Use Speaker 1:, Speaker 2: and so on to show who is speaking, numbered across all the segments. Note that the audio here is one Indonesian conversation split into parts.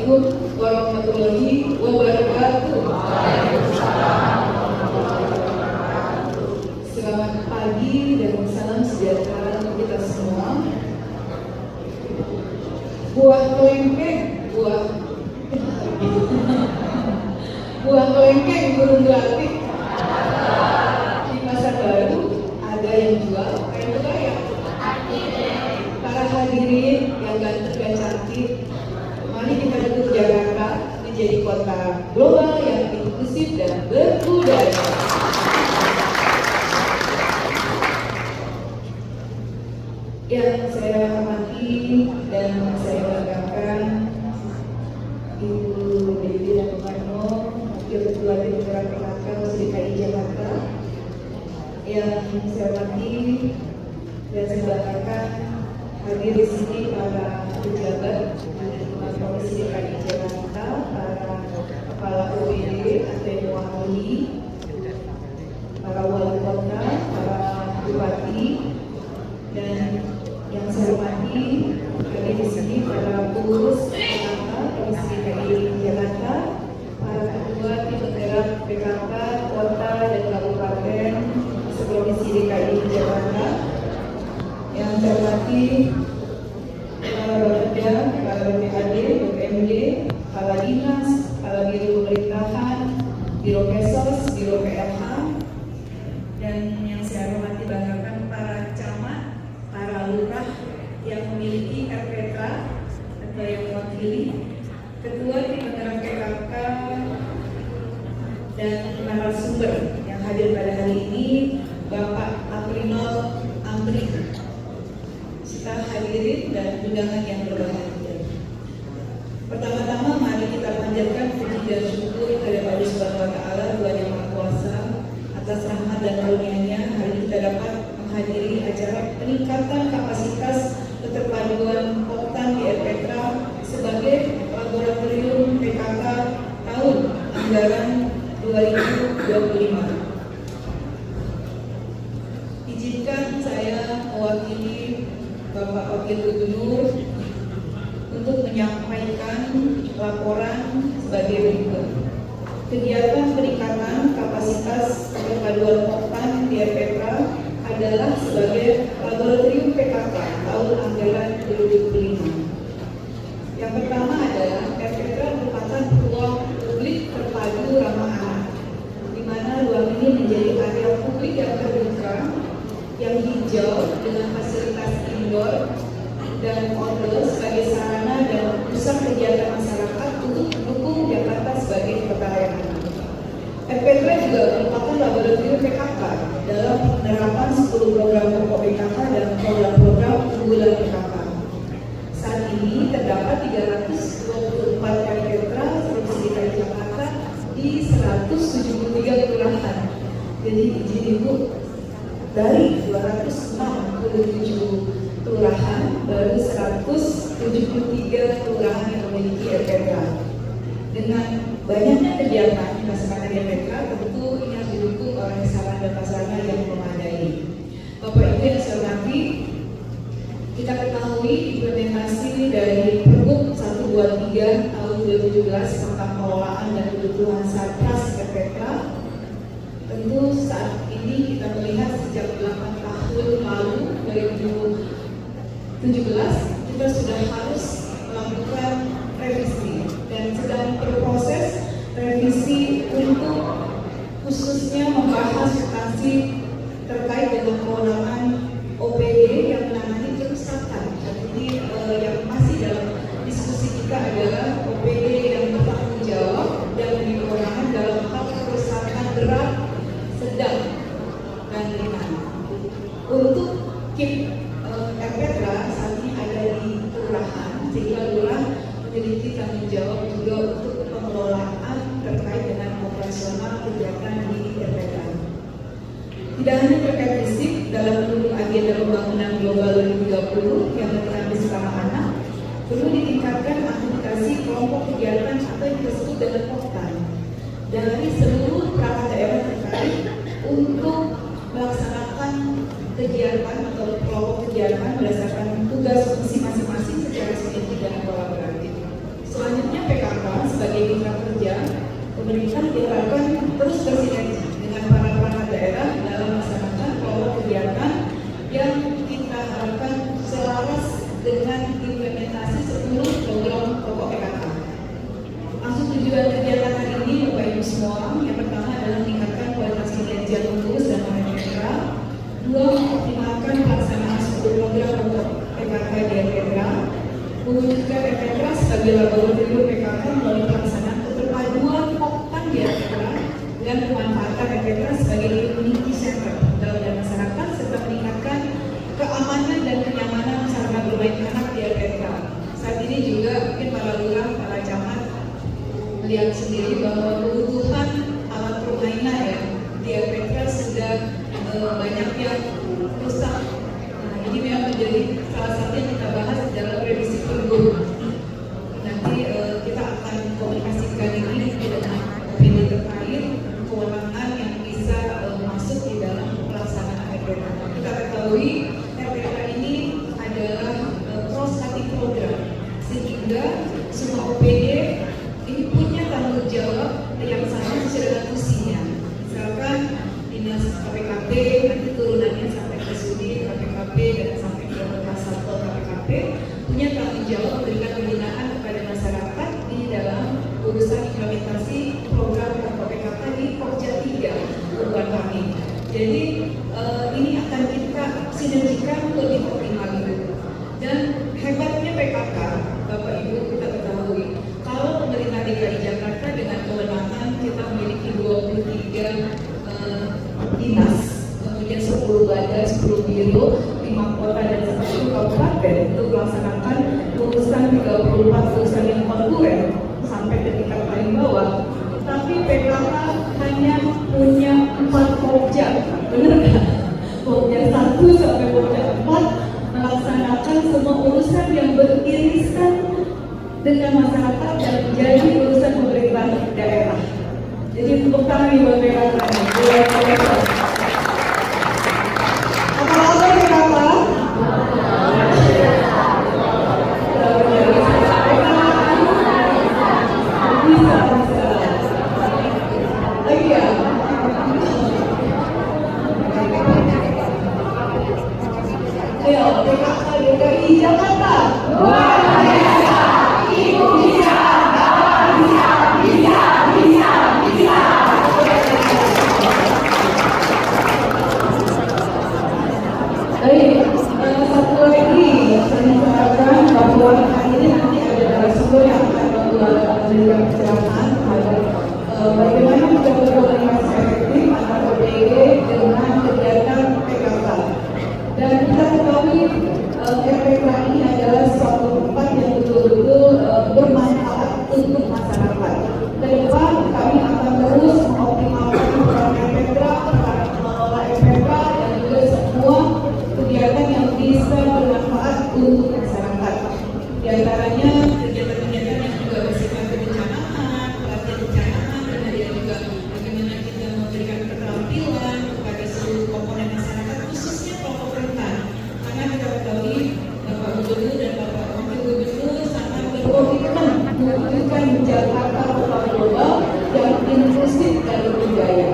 Speaker 1: Assalamualaikum warahmatullahi wabarakatuh. Selamat pagi dan salam sejahtera untuk kita semua. Buah kelengkeng, buah kelengkeng burung gelatik di pasar baru ada yang jual kayak berbayar. Para hadirin yang ganteng dan cantik, mari kita dukung Jakarta menjadi kota global yang inklusif dan berbudaya. Yang saya hormati dan saya banggakan Ibu Dewi Ratno, Wakil Ketua Direktorat PKK DKI Jakarta. Yang saya hormati dan saya banggakan hadir di sini para pejabat Komisi DKI Jakarta, para kepala OPD atau mewakili, para wali kota, para bupati, dan yang saya hormati hadir di sini para pengurus Jakarta, Komisi DKI Jakarta, para ketua tim penggerak PKK kota dan kabupaten Komisi DKI Jakarta. Yang saya hormati para Bapeda, para BPAD, BPMD, para dinas, para biro pemerintahan, biro Kesos, biro PLH, dan yang saya hormati banggakan para camat, para lurah yang memiliki RPK atau yang mewakili, ketua tim penggerak PKK, dan narasumber yang hadir pada hari ini, Bapak Aprinol Amri. Kita hadirin dan undangan yang berbahagia. Pertama-tama mari kita panjatkan puji dan syukur kepada Allah Subhanahu wa taala, Tuhan yang Maha Kuasa, atas rahmat dan karunia-Nya hari ini kita dapat menghadiri acara peningkatan kapasitas keterpaduan Oktan di RPTRA sebagai laboratorium PKK tahun anggaran 2025. Izinkan saya mewakili Bapak Wakil Gubernur untuk menyampaikan laporan sebagai berikut. Kegiatan peningkatan kapasitas perpaduan Oktan di RPTRA adalah sebagai laboratorium PKK tahun anggaran 2025. Yang pertama adalah RPTRA merupakan ruang publik terpadu ramah anak, di mana ruang ini menjadi area publik yang terbuka, yang hijau dengan fasilitas indoor dan outdoor sebagai sarana dan pusat kegiatan masyarakat untuk mendukung Jakarta sebagai kota layak anak. RPTRA juga merupakan laboratorium PKK dalam penerapan 10 program pokok PKK dan program-program unggulan PKK. Saat ini terdapat 324 RPTRA Provinsi DKI Jakarta di 173 kelurahan. Jadi izin Ibu, dari 267 kelurahan, baru 173 kelurahan yang memiliki RPTRA. Dengan banyaknya kegiatan di masyarakat RPTRA, tentu ini harus didukung oleh sarana dan prasarana yang memadai. Bapak Ibu yang saya hormati, kita ketahui implementasi dari Pergub 123 tahun 2017 tentang pengelolaan dan kebutuhan Satgas RPTRA. Tentu saat ini kita melihat sejak 8 tahun lalu 2017 kita sudah harus melakukan revisi dan sedang berproses revisi untuk khususnya membahas substansi terkait dengan kewenangan OPD yang menangani kerusakan. Jadi yang masih dalam diskusi kita adalah OPD yang bertanggung jawab dan memiliki kewenangan dalam hal kerusakan berat, sedang, dan ringan. Untuk KIP RPTRA saat ini ada di kelurahan, sehingga lurah memiliki tanggung jawab juga untuk pengelolaan terkait dengan operasional kegiatan di RPTRA. Tidak hanya terkait fisik dalam mendukung agenda pembangunan global 2030 yang menekan bersama anak, perlu ditingkatkan aktivitas kelompok kegiatan atau yang disebut dengan Oktan dari seluruh perangkat daerah terkait untuk melaksanakan kegiatan atau kelompok kegiatan berdasarkan tugas fungsi masing-masing secara sinergi dan kolaboratif. Selanjutnya PKK pemerintah diharapkan terus bersinergi dengan para perangkat daerah dalam melaksanakan kelompok kegiatan yang kita harapkan selaras dengan implementasi 10 program pokok PKK. Maksud tujuan kegiatan hari ini, Bapak Ibu semua, yang pertama adalah meningkatkan kualitas kinerja pengurus dan PKK. Dua, mengoptimalkan pelaksanaan 10 program untuk PKK di RPK. Mewujudkan RPK sebagai laboratorium PKK melalui pelaksanaan keterpaduan oktan di RPK dan pemanfaatan RPK sebagai community center dalam masyarakat serta meningkatkan keamanan dan kenyamanan masyarakat bermain anak di RPK. Saat ini juga mungkin para lurah, para camat melihat sendiri bahwa kebutuhan alat permainan ya di RPK sudah banyak yang rusak. Nah, ini memang menjadi salah satu yang kita bahas dalam revisi Pergub. Nanti kita akan komunikasikan ini dengan opini terkait kewenangan yang bisa masuk di dalam pelaksanaan RPK. Kita ketahui RPK ini adalah cross-cutting program, sehingga semua OPD ini punya tanggung jawab yang sama sesuai dengan fungsinya. Misalkan dinas KPKP nanti turunannya sampai ke Sudin KPKP dan sampai ke Kasatpol KPKP punya tanggung jawab memberikan pembinaan kepada masyarakat di dalam urusan implementasi program pokok PKK di Pokja 3 Ridwan Kamil. Jadi ini akan kita sinergikan lebih optimal itu. Dan hebatnya PKK, Bapak Ibu, kita ketahui kalau pemerintah DKI Jakarta dengan kewenangan kita memiliki 23 dinas, kemudian 10 badan, 10 biro, 5 kota dan 1 kabupaten untuk melaksanakan urusan 34 urusan yang konkuren sampai ke tingkat paling bawah. Tapi PKK hanya punya 4 pokja, benar nggak? Pokja 1 sampai pokja 4 melaksanakan semua urusan yang beririsan dengan masyarakat dan menjadi urusan pemerintah daerah. Jadi untuk kami buat PKK apa-apa PKK? Bisa. Iya. Ayo, PKK DKI Jakarta. Satu lagi saya mengatakan bahwa hari ini nanti ada narasumber yang akan memberikan pencerahan terhadap bagaimana kita berkomunikasi efektif antara OPD dengan kegiatan PKK. Dan kita ketahui RPK ini adalah suatu tempat yang betul-betul bermanfaat untuk masyarakat. Ke depan kami akan terus mengoptimalkan peran RPK, para pengelola RPK dan juga semua kegiatan yang bisa bermanfaat untuk masyarakat. Di antaranya kegiatan-kegiatan yang juga bersifat kebencanaan, pelatihan kebencanaan, kemudian juga bagaimana kita memberikan keterampilan kepada seluruh komponen masyarakat, khususnya kelompok rentan. Karena kita ketahui Bapak Gubernur dan Bapak Wakil Gubernur sangat berkomitmen mewujudkan Jakarta kota global yang inklusif dan berbudaya.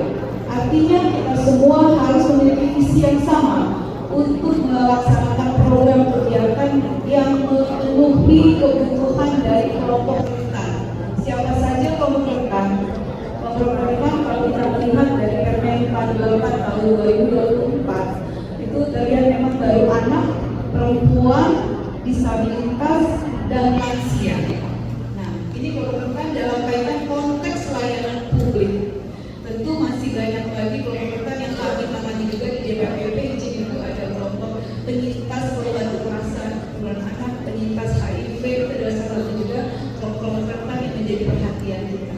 Speaker 1: Artinya kita semua harus memiliki visi yang sama untuk melaksanakan program kegiatan yang memenuhi kebutuhan dari kelompok rentan. Siapa saja kelompok rentan? Kelompok rentan kalau kita melihat dari Permen 48 tahun 2024 itu terlihat memang dari anak, perempuan, disabilitas, dan lansia. Nah, ini kelompok rentan dalam kaitan konteks layanan publik. Tentu masih banyak lagi kelompok rentan yang kami tangani juga di DPPP. Itu ada kelompok penyintas korban kekerasan anak, penyintas HIV, itu adalah salah satu juga kelompok rentan yang menjadi perhatian kita.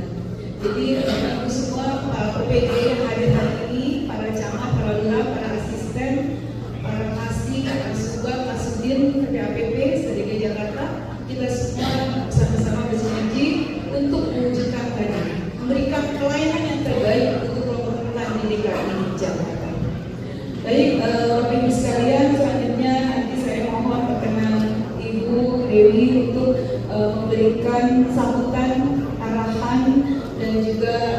Speaker 1: Jadi ibu semua, para OPD yang hadir hari ini, para camat, para lurah, para asisten, para kasih, para subag, kasudin, PAPP, DKI Jakarta, kita semua sama-sama bersinergi untuk mewujudkan tadi, memberikan pelayanan yang terbaik untuk kelompok rentan di DKI Jakarta. Baik, Bapak Ibu sekalian, selanjutnya nanti saya mohon perkenan Ibu Dewi untuk memberikan sambutan, arahan dan juga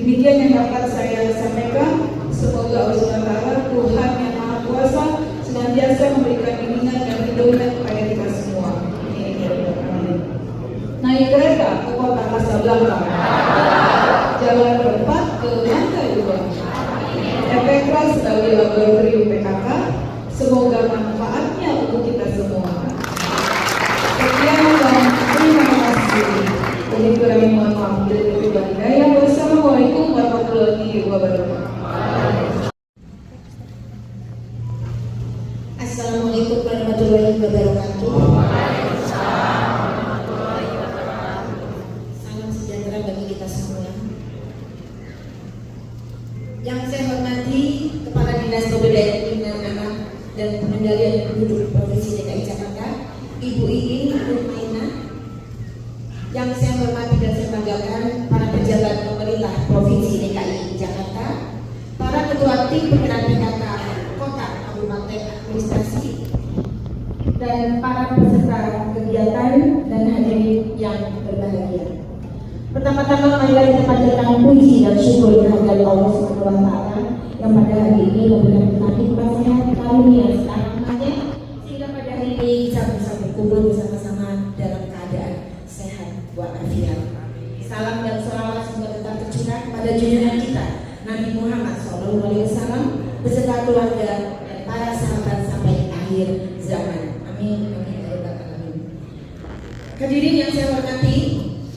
Speaker 1: Demikian yang dapat saya sampaikan. Semoga Allah Tuhan yang Maha Kuasa senantiasa memberikan bimbingan dan perlindungan kepada kita semua. Naik kereta ke kota Kasablanka, jalan berempat ke lantai 2. Efekra sebagai laboratorium PKK, semoga manfaatnya untuk kita semua. Sekian dan terima kasih. Jadi kami mohon maaf bila terlibat daya. Wassalamualaikum warahmatullahi wabarakatuh.
Speaker 2: Assalamualaikum warahmatullahi wabarakatuh. Salam sejahtera bagi kita semua. Yang saya hormati Kepala Dinas Pemberdayaan Perlindungan Anak dan Pengendalian Penduduk Provinsi DKI Jakarta, Ibu Iin Nurmaina. Yang saya hormati dan saya banggakan para pejabat pemerintah Provinsi DKI Jakarta, para ketua tim penggerak PKK Kota Kabupaten Administrasi, dan para peserta kegiatan dan hadirin yang berbahagia. Pertama-tama marilah kita panjatkan puji dan syukur kehadirat Allah Subhanahu wa taala yang pada hari ini memberikan kita nikmat sehat karunia selamanya, sehingga pada hari ini kita bisa berkumpul bersama-sama dalam keadaan sehat walafiat. Salam dan salawat semoga tetap tercurah kepada junjungan kita Nabi Muhammad SAW beserta keluarga dan para sahabat sampai akhir zaman. Amin. Amin ya rabbal alamin. Hadirin yang saya hormati,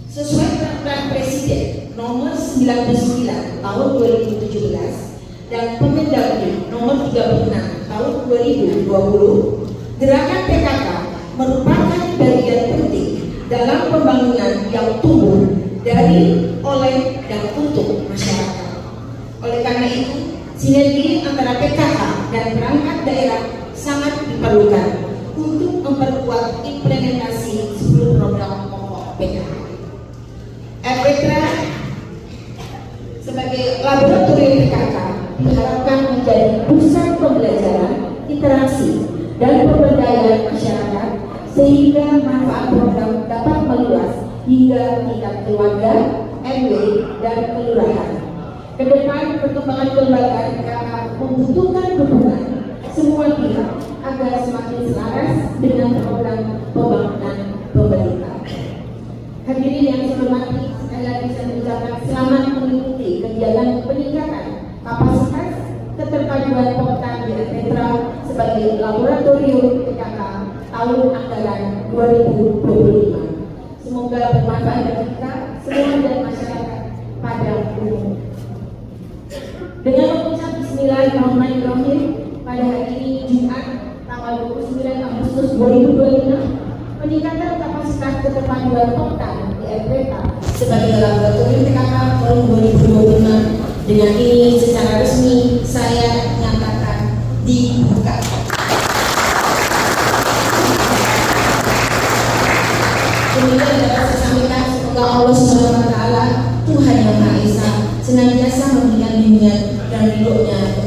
Speaker 2: sesuai peraturan Presiden nomor 99 tahun 2017 dan Permendagri nomor 36 tahun 2020, gerakan PKK merupakan bagian penting dalam pembangunan yang tumbuh dari, oleh, dan untuk masyarakat. Oleh karena itu, sinergi antara PKK dan perangkat daerah sangat diperlukan untuk memperkuat implementasi 10 program pokok PKK. Efekra sebagai laboratorium PKK diharapkan menjadi pusat pembelajaran, interaksi, dan pemberdayaan masyarakat sehingga manfaat program dapat meluas hingga tingkat keluarga, RW, dan kelurahan. Kedepan perkembangan kelembagaan PKK membutuhkan dukungan semua pihak agar semakin selaras dengan program pembangunan pemerintah. Hadirin yang saya hormati, sekali lagi saya mengucapkan selamat mengikuti kegiatan peningkatan kapasitas keterpaduan Poktan di Efekra sebagai laboratorium PKK tahun anggaran 2025. Semoga bermanfaat bagi kita semua dan masyarakat pada umumnya. Dengan mengucap Bismillahirrahmanirrahim, pada hari ini Jumat tanggal 29 Agustus 2025, peningkatan kapasitas keterpaduan Poktan di Efekra sebagai laboratorium PKK tahun 2025 dengan ini secara resmi saya nyatakan dibuka. Kemudian dapat saya sampaikan, semoga Allah Subhanahu wa taala Tuhan yang Maha Esa senantiasa memberikan bimbingan dan ridho-Nya